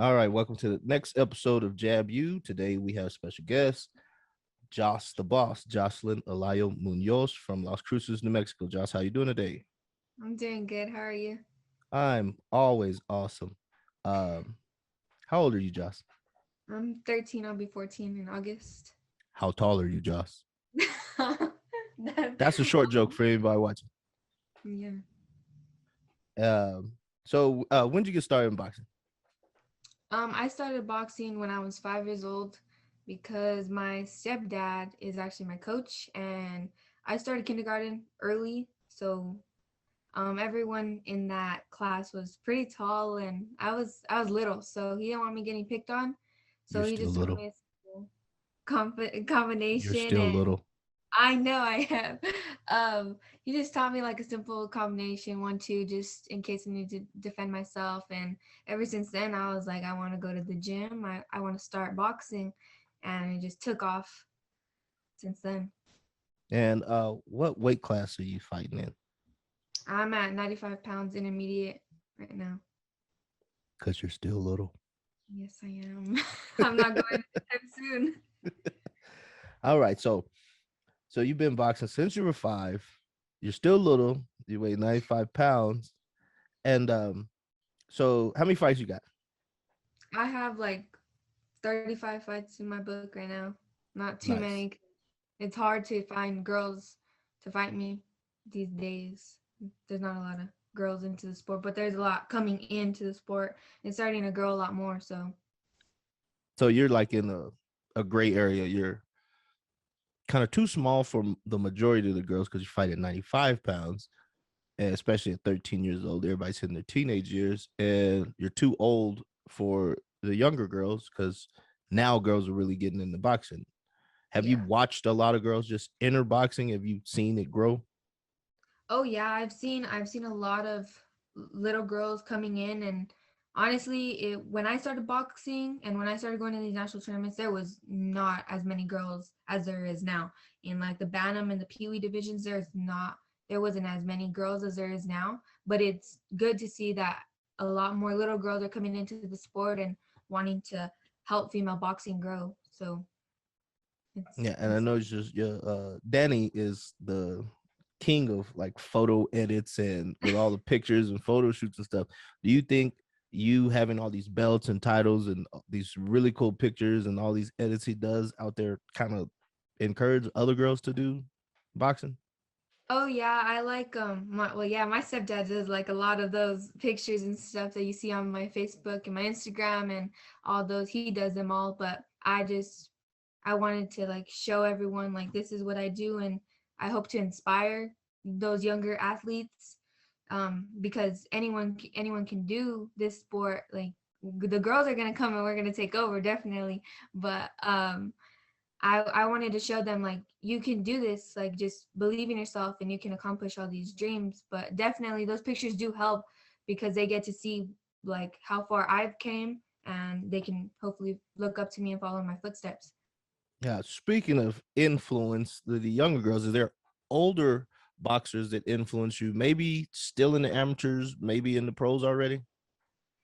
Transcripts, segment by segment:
All right, welcome to the next episode of Jab You. Today we have special guest, Joss the Boss, Joscelyn Olayo-Munoz from Las Cruces, New Mexico. Joss, how you doing today? I'm doing good. How are you? I'm always awesome. Um, how old are you, Joss? I'm 13. I'll be 14 in August. How tall are you, Joss? That- That's a short joke for anybody watching. yeah. So when did you get started in boxing? I started boxing when I was 5 years old because my stepdad is actually my coach, and I started kindergarten early. So everyone in that class was pretty tall, and I was little, so he didn't want me getting picked on. So You're he still just taught little. me a simple You're combination, still and little. I know I have. He just taught me like a simple combination, 1, 2, just in case I need to defend myself. And ever since then, I was like, I want to go to the gym. I want to start boxing, and it just took off since then. And what weight class are you fighting in? I'm at 95 pounds intermediate right now. Because you're still little. Yes, I am. I'm not going anytime soon. All right, so you've been boxing since you were 5. You're still little. You weigh 95 pounds. And so how many fights you got? I have like 35 fights in my book right now. Not too Nice. many. It's hard to find girls to fight me these days. There's not a lot of girls into the sport, but there's a lot coming into the sport. It's starting to grow a lot more. So, So you're like in a gray area. You're kind of too small for the majority of the girls because you fight at 95 pounds, and especially at 13 years old. Everybody's hitting their teenage years, and you're too old for the younger girls because now girls are really getting into boxing. Have you yeah. watched a lot of girls just enter boxing? Have you seen it grow? Oh yeah, I've seen a lot of little girls coming in, and honestly, when I started boxing and when I started going to these national tournaments, there was not as many girls as there is now. In like the Bantam and the Pee Wee divisions, there wasn't as many girls as there is now. But it's good to see that a lot more little girls are coming into the sport and wanting to help female boxing grow. So Yeah, and I it's know it's just yeah, Danny is the king of like photo edits and with all the pictures and photo shoots and stuff. Do you think you having all these belts and titles and these really cool pictures and all these edits he does out there kind of encourage other girls to do boxing? Oh yeah, I like my stepdad does like a lot of those pictures and stuff that you see on my Facebook and my Instagram and all those. He does them all, but I wanted to like show everyone like this is what I do, and I hope to inspire those younger athletes, because anyone can do this sport. Like the girls are gonna come and we're gonna take over definitely, but I wanted to show them like you can do this, like just believe in yourself and you can accomplish all these dreams. But definitely those pictures do help because they get to see like how far I've came, and they can hopefully look up to me and follow in my footsteps. Yeah. Speaking of influence, the younger girls, is there older boxers that influence you? Maybe still in the amateurs, maybe in the pros already.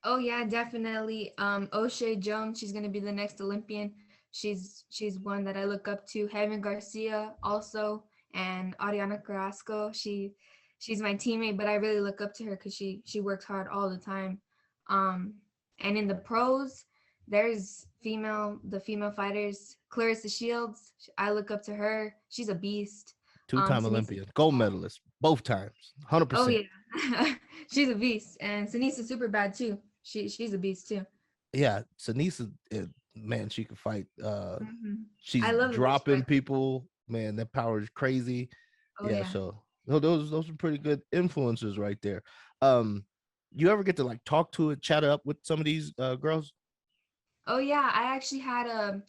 Oh yeah, definitely. O'Shea Jones, she's gonna be the next Olympian. She's one that I look up to. Heaven Garcia also, and Ariana Carrasco. She's my teammate, but I really look up to her because she works hard all the time. Um, and in the pros, there's the female fighters. Clarissa Shields, I look up to her. She's a beast. Two-time Sinisa, Olympian, gold medalist, both times, oh 100%. yeah, she's a beast. And Sinisa super bad too. She's a beast too. Yeah, Sanisa, man, she can fight. Mhm. She's I love the way she dropping fights. people. Man, that power is crazy. Oh Yeah, yeah. so no, those are pretty good influences right there. Um, you ever get to like talk to it, chat up with some of these girls? Oh yeah. I actually had a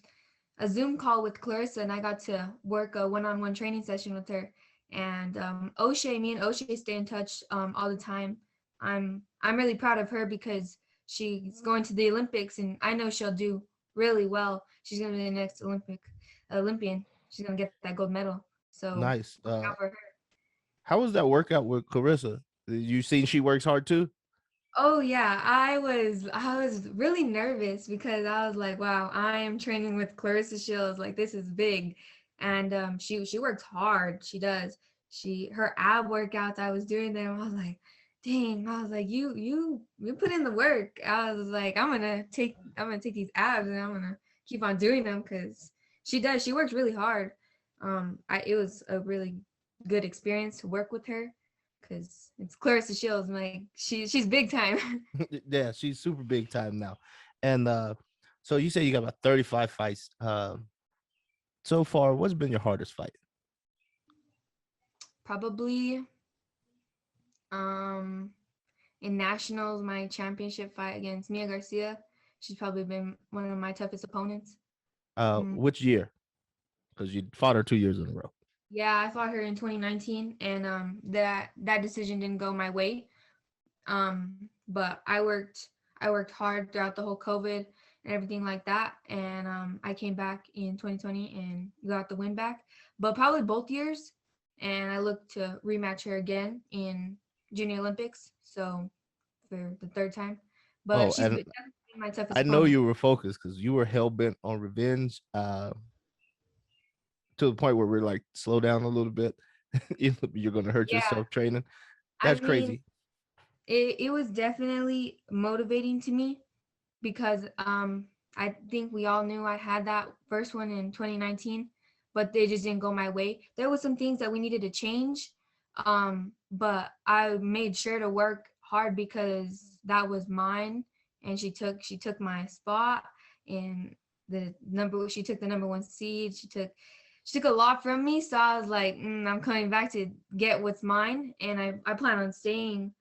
Zoom call with Clarissa, and I got to work a one-on-one training session with her. And O'Shea, me and O'Shea stay in touch all the time. I'm really proud of her because she's going to the Olympics, and I know she'll do really well. She's gonna be the next Olympian. She's gonna get that gold medal. So Nice. look out for her. How was that workout with Clarissa? You seen she works hard too? Oh yeah, I was really nervous because I was like, wow, I am training with Clarissa Shields. Like this is big. And she works hard. She does. Her ab workouts, I was doing them. I was like, dang, I was like, you put in the work. I was like, I'm gonna take these abs and I'm gonna keep on doing them because she does. She works really hard. It was a really good experience to work with her because it's Clarissa Shields. And like she's big time. Yeah, she's super big time now. And so you say you got about 35 fights so far. What's been your hardest fight? Probably um in nationals, my championship fight against Mia Garcia. She's probably been one of my toughest opponents. Mm, Which year? Because you fought her 2 years in a row. yeah, I fought her in 2019, and that decision didn't go my way. But I worked hard throughout the whole COVID and everything like that, and I came back in 2020 and got the win back. But probably both years, and I look to rematch her again in Junior Olympics. So for the third time. But Oh, she's and definitely my toughest I know opponent. you were focused because you were hell bent on revenge to the point where we're like, slow down a little bit. You're going to hurt Yeah, yourself training. I That's mean, crazy. it was definitely motivating to me because I think we all knew I had that first one in 2019, but they just didn't go my way. There was some things that we needed to change, but I made sure to work hard because that was mine, and she took my spot, and she took the number one seed. She took a lot from me, so I was like, I'm coming back to get what's mine, and I plan on staying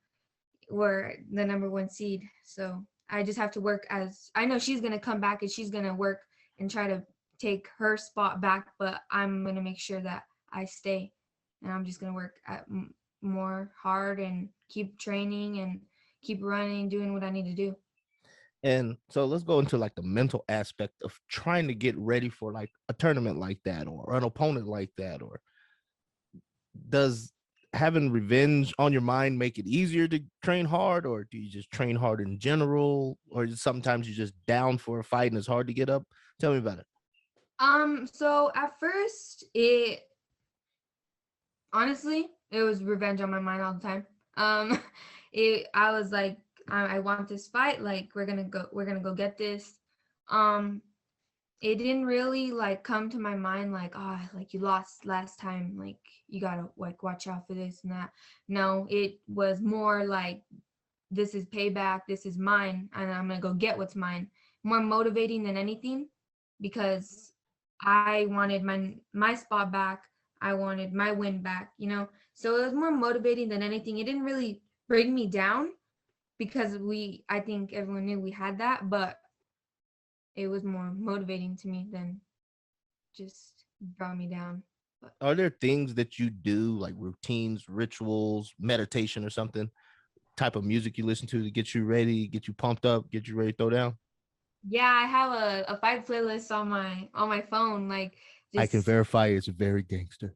were the number one seed. So I just have to work as I know she's gonna come back and she's gonna work and try to take her spot back, but I'm gonna make sure that I stay, and I'm just gonna work at more hard and keep training and keep running, doing what I need to do. And so let's go into like the mental aspect of trying to get ready for like a tournament like that or an opponent like that. Or does having revenge on your mind make it easier to train hard, or do you just train hard in general, or sometimes you're just down for a fight and it's hard to get up? Tell me about it. So at first, it honestly, it was revenge on my mind all the time. Um, I was like, I want this fight. Like, we're gonna go get this. Um, it didn't really like come to my mind like, oh, like you lost last time. Like, you gotta like watch out for this and that. No, it was more like this is payback. This is mine, and I'm gonna go get what's mine. More motivating than anything, because I wanted my spot back. I wanted my win back, So it was more motivating than anything. It didn't really bring me down because I think everyone knew we had that, but it was more motivating to me than just draw me down. But Are there things that you do, like routines, rituals, meditation, or something, type of music you listen to get you ready, get you pumped up, get you ready to throw down? yeah, I have a fight playlist on my phone, like I can just verify it's very gangster.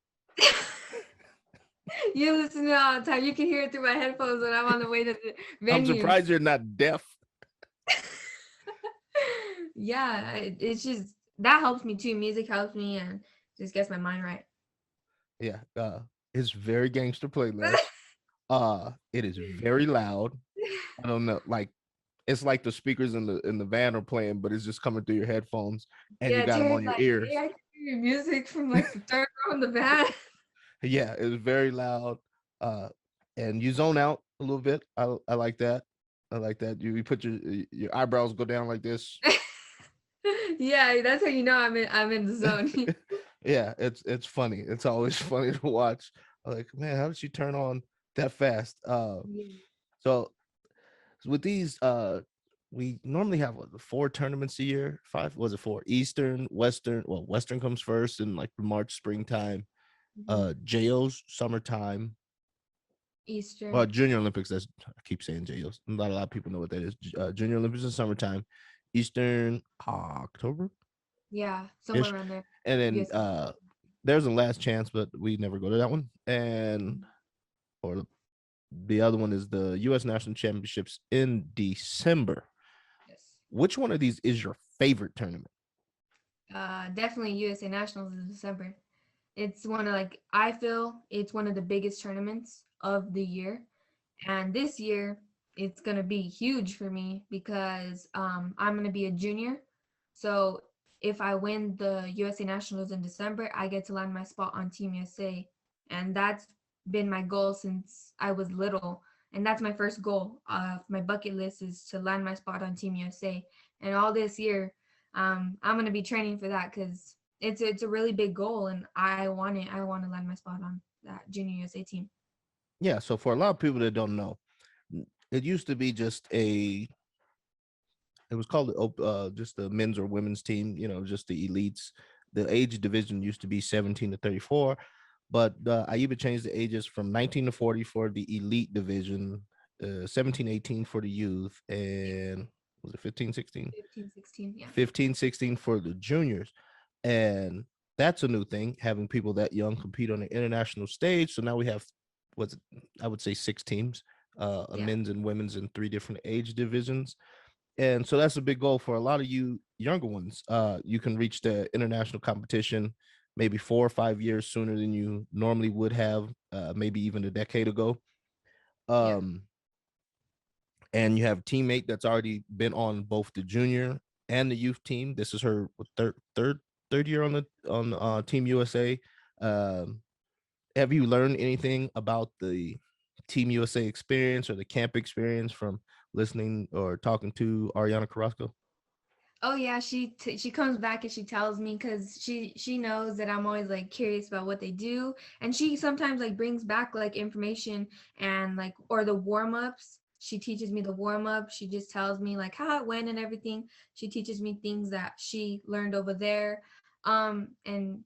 you listen to it all the time. You can hear it through my headphones when I'm on the way to the I'm venue. surprised you're not deaf. Yeah, it's just that helps me too. Music helps me and just gets my mind right. Yeah, it's very gangster playlist. It is very loud. I don't know, like it's like the speakers in the van are playing, but it's just coming through your headphones, and you Yeah, got them Terry's on your like, hey, ears. I can hear your music from like the third row in the van. Yeah, it's very loud. Uh, and you zone out a little bit. I like that. I like that. You put your eyebrows go down like this. Yeah, that's how you know I'm in the zone. Yeah, it's funny. It's always funny to watch. I'm like, man, how did she turn on that fast? Yeah. So with these, we normally have what, 4 tournaments a year. Five, was it four? Eastern, Western. Well, Western comes first in like March, springtime. Mhm. JO's summertime. Well, Eastern. Junior Olympics. That's, I keep saying JO's. Not a lot of people know what that is. Junior Olympics in summertime. Eastern October Yeah, somewhere ish, around there. and then US. there's a last chance, but we never go to that one. And or The other one is the U.S. National Championships in December. Yes. Which one of these is your favorite tournament? Definitely USA Nationals in December. It's one of like I feel it's one of the biggest tournaments of the year. And this year it's gonna be huge for me because I'm gonna be a junior. So if I win the USA Nationals in December, I get to land my spot on Team USA. And that's been my goal since I was little. And that's my first goal. My bucket list is to land my spot on Team USA. And all this year, I'm gonna be training for that because it's a really big goal, and I want it. I want to land my spot on that Junior USA team. Yeah, so for a lot of people that don't know, it used to be just a it was called just the men's or women's team, just the elites. The age division used to be 17 to 34, but I even changed the ages from 19 to 40 for the elite division, 17, 18 for the youth, and was it 15, 16? 15, 16, yeah. 15, 16 for the juniors. And that's a new thing, having people that young compete on the international stage. So now we have what's I would say 6 teams, a Yeah. men's and women's in 3 different age divisions. And so that's a big goal for a lot of you younger ones. You can reach the international competition maybe 4 or 5 years sooner than you normally would have, maybe even a decade ago. Yeah. Um, and you have a teammate that's already been on both the junior and the youth team. This is her third year on the on Team USA. Um, have you learned anything about the Team USA experience or the camp experience from listening or talking to Ariana Carrasco? Oh yeah, she comes back and she tells me because she knows that I'm always like curious about what they do, and she sometimes like brings back like information and like or the warm ups. She teaches me the warm up. She just tells me like how it went and everything. She teaches me things that she learned over there. And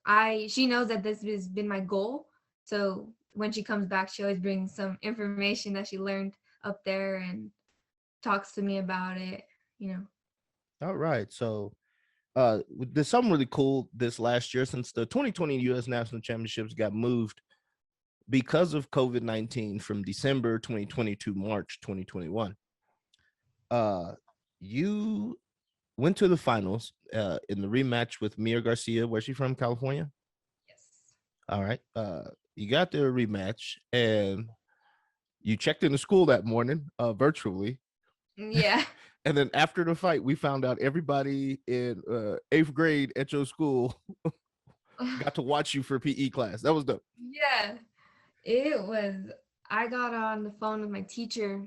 I she knows that this has been my goal. So when she comes back, she always brings some information that she learned up there and talks to me about it, you know. All right. So there's something really cool this last year since the 2020 U.S. National Championships got moved because of COVID-19 from December 2020 to March 2021. Uh, you went to the finals in the rematch with Mia Garcia. Where's she from? California. Yes. All right. You got their rematch and you checked into school that morning virtually. Yeah. And then after the fight, we found out everybody in 8th grade at your school got to watch you for PE class. That was dope. Yeah. It was I got on the phone with my teacher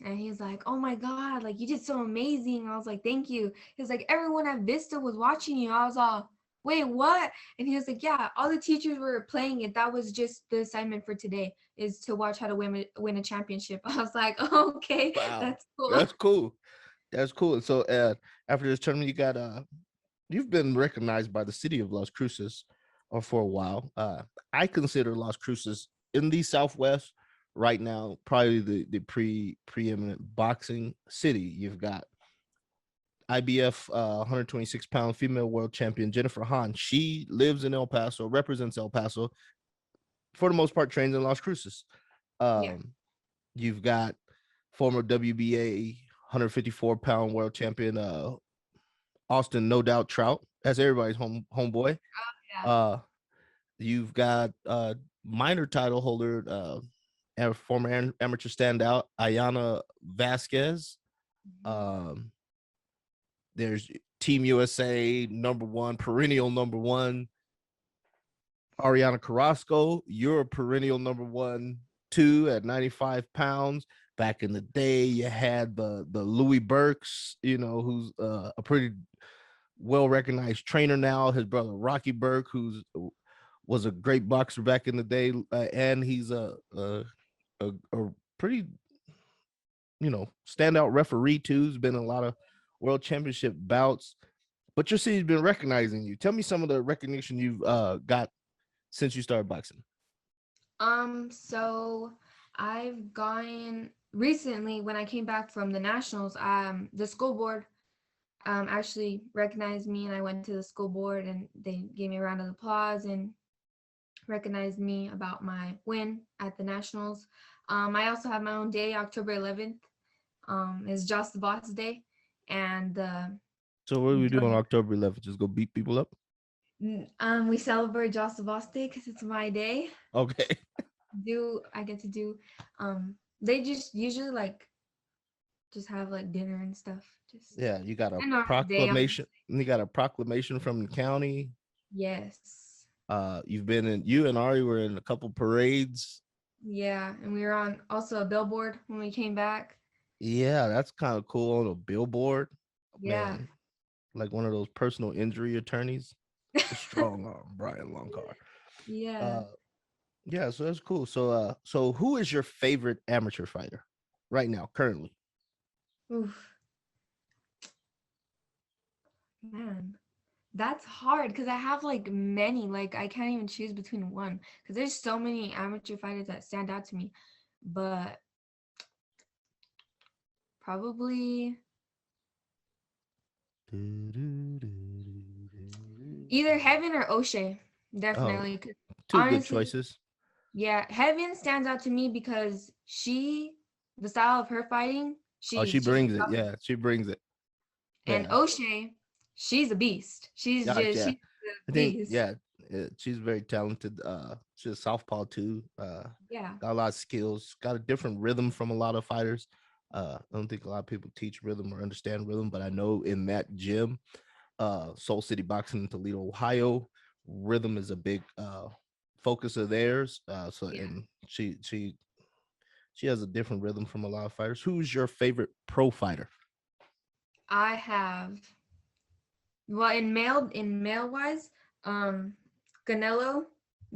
and he's like, "Oh my god, like you did so amazing." I was like, "Thank you." He was like, "Everyone at Vista was watching you." I was all, "Wait, what?" And he was like, "Yeah, all the teachers were playing it. That was just the assignment for today is to watch how to win a championship." I was like, oh, "Okay, Wow. that's cool." That's cool. That's cool. So after this tournament, you've been recognized by the city of Las Cruces for a while. I consider Las Cruces in the Southwest right now probably the preeminent boxing city. You've got IBF 126-pound female world champion Jennifer Hahn. She lives in El Paso, represents El Paso, for the most part, trains in Las Cruces. Yeah. Um, you've got former WBA 154-pound world champion Austin No Doubt Trout. That's everybody's homeboy. Yeah. Uh, you've got minor title holder, former amateur standout Ayana Vasquez. Mhm. Um, there's Team USA #1, perennial #1, Ariana Carrasco. You're a perennial #1 too at 95 pounds. Back in the day, you had the Louis Burks, who's a pretty well recognized trainer now. His brother Rocky Burke, who's was a great boxer back in the day, and he's a pretty standout referee too. He's been in a lot of world championship bouts. But your city's been recognizing you. Tell me some of the recognition you've got since you started boxing. So I've gone recently when I came back from the nationals, the school board actually recognized me and I went to the school board and they gave me a round of applause and recognized me about my win at the nationals. I also have my own day, October 11th. Is Joss the Boss Day, and So what do we do on October 11th? Just go beat people up? we celebrate Joss the Boss Day because it's my day. Okay. Do I get to do? They just usually like just have like dinner and stuff. Just Yeah, you got a a normal day. proclamation. You got a proclamation from the county. Yes. You and Ari were in a couple parades. Yeah, and we were on also a billboard when we came back. Yeah, that's kind of cool on a billboard. Yeah. Man, like one of those personal injury attorneys. Strong arm, Brian Longcar. Yeah. Uh yeah, so that's cool. So who is your favorite amateur fighter right now, currently? Oof, man. That's hard because I have like many. Like I can't even choose between one because there's so many amateur fighters that stand out to me. But probably either Heaven or O'Shea. Oh, Definitely. 'Cause two good honestly, choices. yeah, Heaven stands out to me because the style of her fighting, Oh, she she's brings it. tough. Yeah, she brings it. And Yeah. O'Shea, she's a beast. Yeah. She's I a think beast. yeah, she's very talented. She's a southpaw too. Yeah. Got a lot of skills. Got a different rhythm from a lot of fighters. I don't think a lot of people teach rhythm or understand rhythm, but I know in that gym, Soul City Boxing in Toledo, Ohio, rhythm is a big focus of theirs. So Yeah. and she has a different rhythm from a lot of fighters. Who's your favorite pro fighter? I have well in male wise, um Canelo,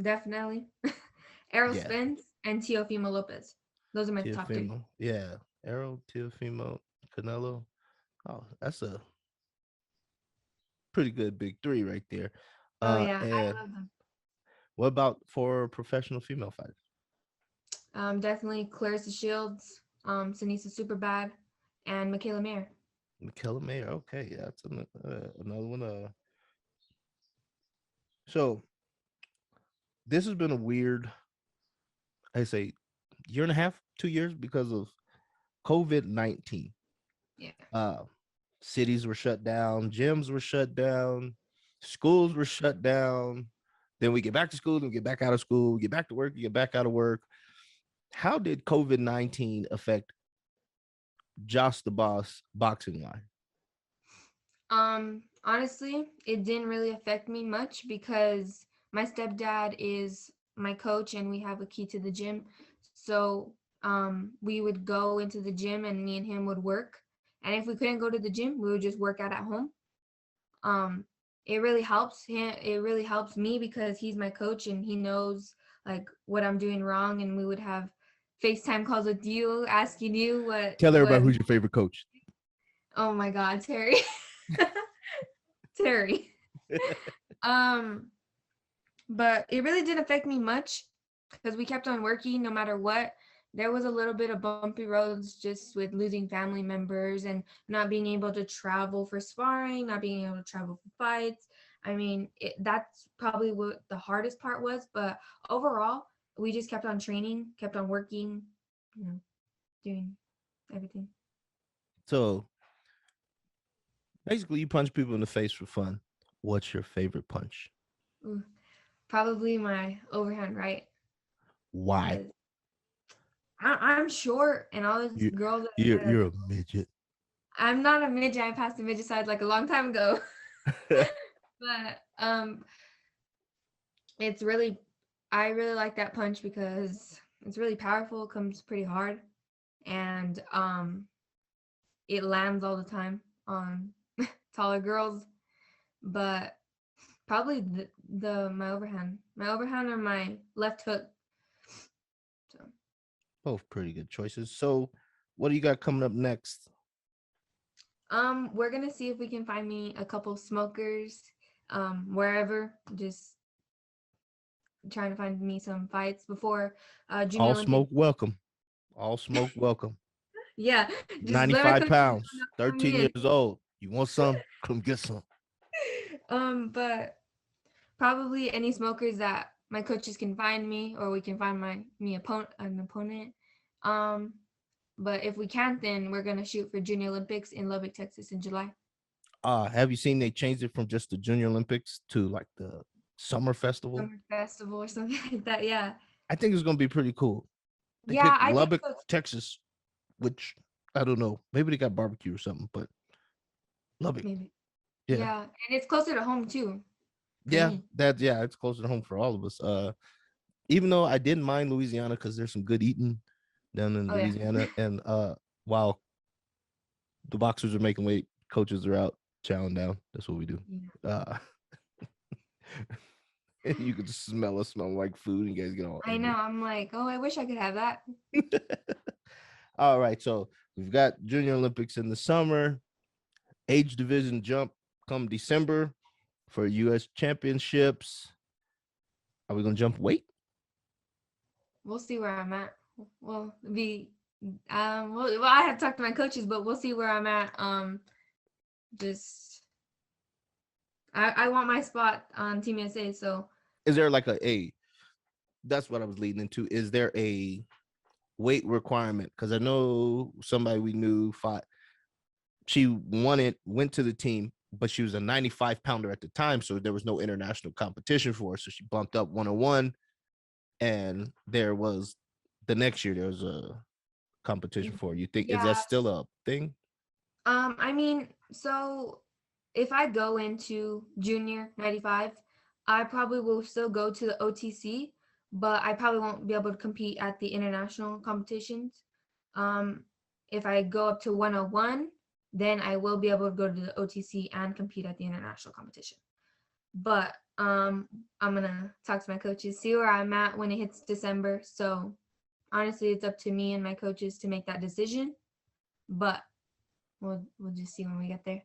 definitely. Errol Yeah, Spence and Teofimo Lopez. Those are my top three. Teofimo. Yeah, Arrow, Teofimo, Canelo. Oh, that's a pretty good big three right there. Oh yeah, And I love them. what about for professional female fighters? Definitely Clarissa Shields, Sinisa Superbad, and Michaela Mayer. Michaela Mayer. Okay, yeah, that's another one. So this has been a weird, I say, year and a half, 2 years because of COVID-19. Yeah. Uh, cities were shut down, gyms were shut down, schools were shut down. Then we get back to school, then we get back out of school, we get back to work, you get back out of work. How did COVID-19 affect Josh the Boss boxing line? Honestly, it didn't really affect me much because my stepdad is my coach and we have a key to the gym. So, we would go into the gym and me and him would work. And if we couldn't go to the gym, we would just work out at home. Um, it really helps him. It really helps me because he's my coach and he knows like what I'm doing wrong. And we would have FaceTime calls with you, asking you Tell what. everybody who's your favorite coach. Oh my God, Terry. Terry. Um, but it really didn't affect me much because we kept on working no matter what. There was a little bit of bumpy roads just with losing family members and not being able to travel for sparring, not being able to travel for fights. I mean, that's probably what the hardest part was. But overall, we just kept on training, kept on working, you know, doing everything. So basically, you punch people in the face for fun. What's your favorite punch? Ooh, probably my overhand right Why? because I'm short and all these You girls you're that you're a midget. I'm not a midget. I passed the midget side like a long time ago. But it's really I really like that punch because it's really powerful, comes pretty hard, and it lands all the time on taller girls. But probably the my overhand or my left hook. So Both pretty good choices. So, what do you got coming up next? we're gonna see if we can find me a couple smokers, wherever. Just trying to find me some fights before Junior All Olympic. smoke welcome. All smoke welcome. Yeah, just let my 95 coach pounds, know 13 me years old. You want some? Come get some. in. But probably any smokers that my coaches can find me, or we can find an opponent. Um, but if we can't, then we're gonna shoot for Junior Olympics in Lubbock, Texas, in July. Have you seen they changed it from just the Junior Olympics to like the summer festival? Summer festival or something like that. Yeah, I think it's gonna be pretty cool. They yeah, picked I think Lubbock, so. Texas, which I don't know. Maybe they got barbecue or something, but Lubbock, Maybe. yeah, Yeah, and it's closer to home too for yeah, me. it's closer to home for all of us. Even though I didn't mind Louisiana because there's some good eating down in Oh yeah. Louisiana, and while the boxers are making weight, coaches are out chowing down. That's what we do. Yeah. Uh, and you could just smell like food, and you guys get all I know. angry. I'm like, oh, I wish I could have that. All right, so we've got Junior Olympics in the summer, age division jump come December for U.S. championships. Are we gonna jump weight? We'll see where I'm at. We'll be well, I have talked to my coaches, but we'll see where I'm at. Just I want my spot on Team USA, so Is there like a? That's what I was leading into. Is there a weight requirement? Because I know somebody we knew fought. She went to the team, but she was a 95 pounder at the time, so there was no international competition for her. So she bumped up 101, and there was the next year there was a competition for her. You think is that yeah. still a thing? I mean, so if I go into junior 95, I probably will still go to the OTC, but I probably won't be able to compete at the international competitions. Um, if I go up to 101, then I will be able to go to the OTC and compete at the international competition. But I'm gonna talk to my coaches, see where I'm at when it hits December. So honestly, it's up to me and my coaches to make that decision. But we'll just see when we get there.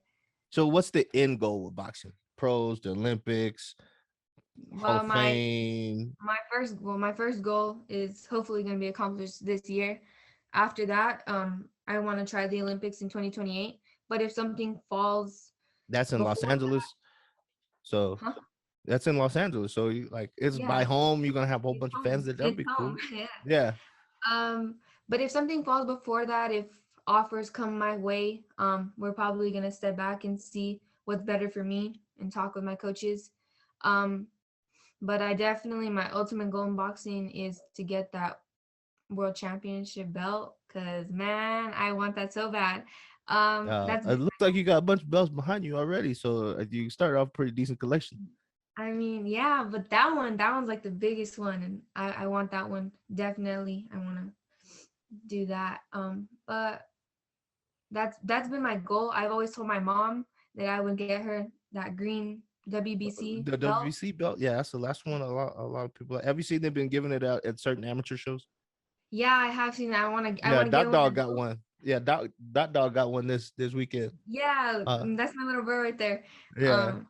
So what's the end goal with boxing? Pros, the Olympics, Hall Well, of Fame. my first goal is hopefully going to be accomplished this year. After that, I want to try the Olympics in 2028. But if something falls That's in Los before Angeles. So that, huh? that's in Los Angeles. So you like it's by Yeah, home. You're gonna have a whole it's bunch of fans home. there. That'd It's be home. cool. Yeah. Yeah. Um, but if something falls before that, if offers come my way, we're probably gonna step back and see what's better for me and talk with my coaches. Um, but I definitely my ultimate goal in boxing is to get that world championship belt because man, I want that so bad. That's It looks like you got a bunch of belts behind you already. So you started off pretty decent collection. I mean, yeah, but that one's like the biggest one, and I want that one definitely. I want to do that. But that's been my goal. I've always told my mom that I would get her that green WBC The belt. WBC belt, yeah, that's the last one. A lot of people have you seen they've been giving it out at certain amateur shows? Yeah, I have seen that. I Yeah, want to get Dot one Dog of got those. one. Yeah, Dot Dog got one this weekend. Yeah, Uh, that's my little bro right there. yeah. Um,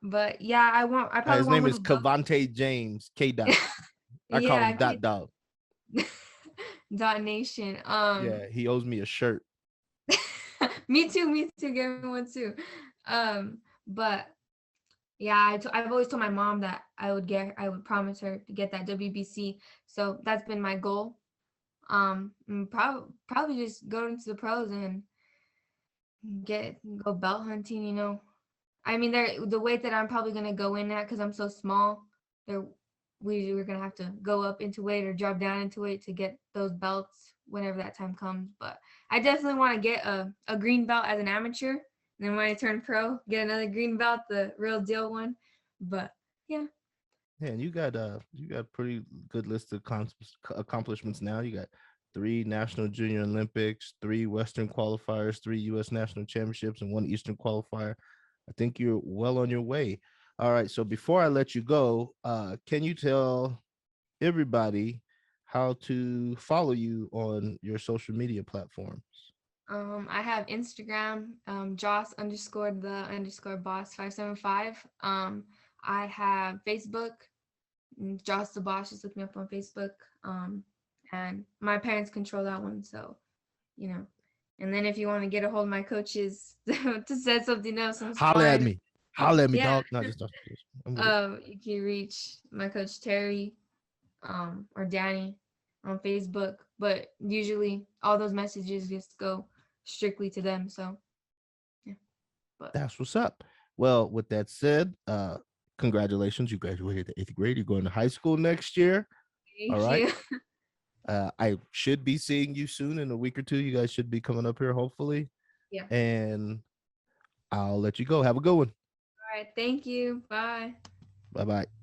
but yeah, I probably His want name one is of those. Cavante James K Dot. I call Yeah, him Dot Dog. Dot Nation. Yeah, he owes me a shirt. Me too. Me too. Give me one too. But yeah, I've always told my mom that I would promise her to get that WBC. So that's been my goal. Probably just go into the pros and go belt hunting. I mean, the weight that I'm probably gonna go in at because I'm so small. There, we're gonna have to go up into weight or drop down into weight to get those belts whenever that time comes. But I definitely want to get a green belt as an amateur. And then when I turn pro, get another green belt, the real deal one. But yeah, Yeah, and you got pretty good list of accomplishments now. You got 3 National Junior Olympics, 3 Western qualifiers, 3 U.S. National Championships, and 1 Eastern qualifier. I think you're well on your way. All right, so before I let you go, can you tell everybody how to follow you on your social media platforms? I have Instagram, Joss underscore the underscore boss 575. I have Facebook, Joss the boss. Just look me up on Facebook. And my parents control that one, so you know. And then if you want to get a hold of my coaches to set something up, some Holla at sparring, me. Holla at me, yeah, dog. Not just I'm good. you can reach my coach Terry, or Danny on Facebook. but usually all those messages just go strictly to them. So yeah, but That's what's up. Well, with that said, congratulations, you graduated the 8th grade. You're going to high school next year. All thank right. you. I should be seeing you soon in a week or two. You guys should be coming up here, hopefully. Yeah. And I'll let you go. Have a good one. All right. Thank you. Bye. Bye bye.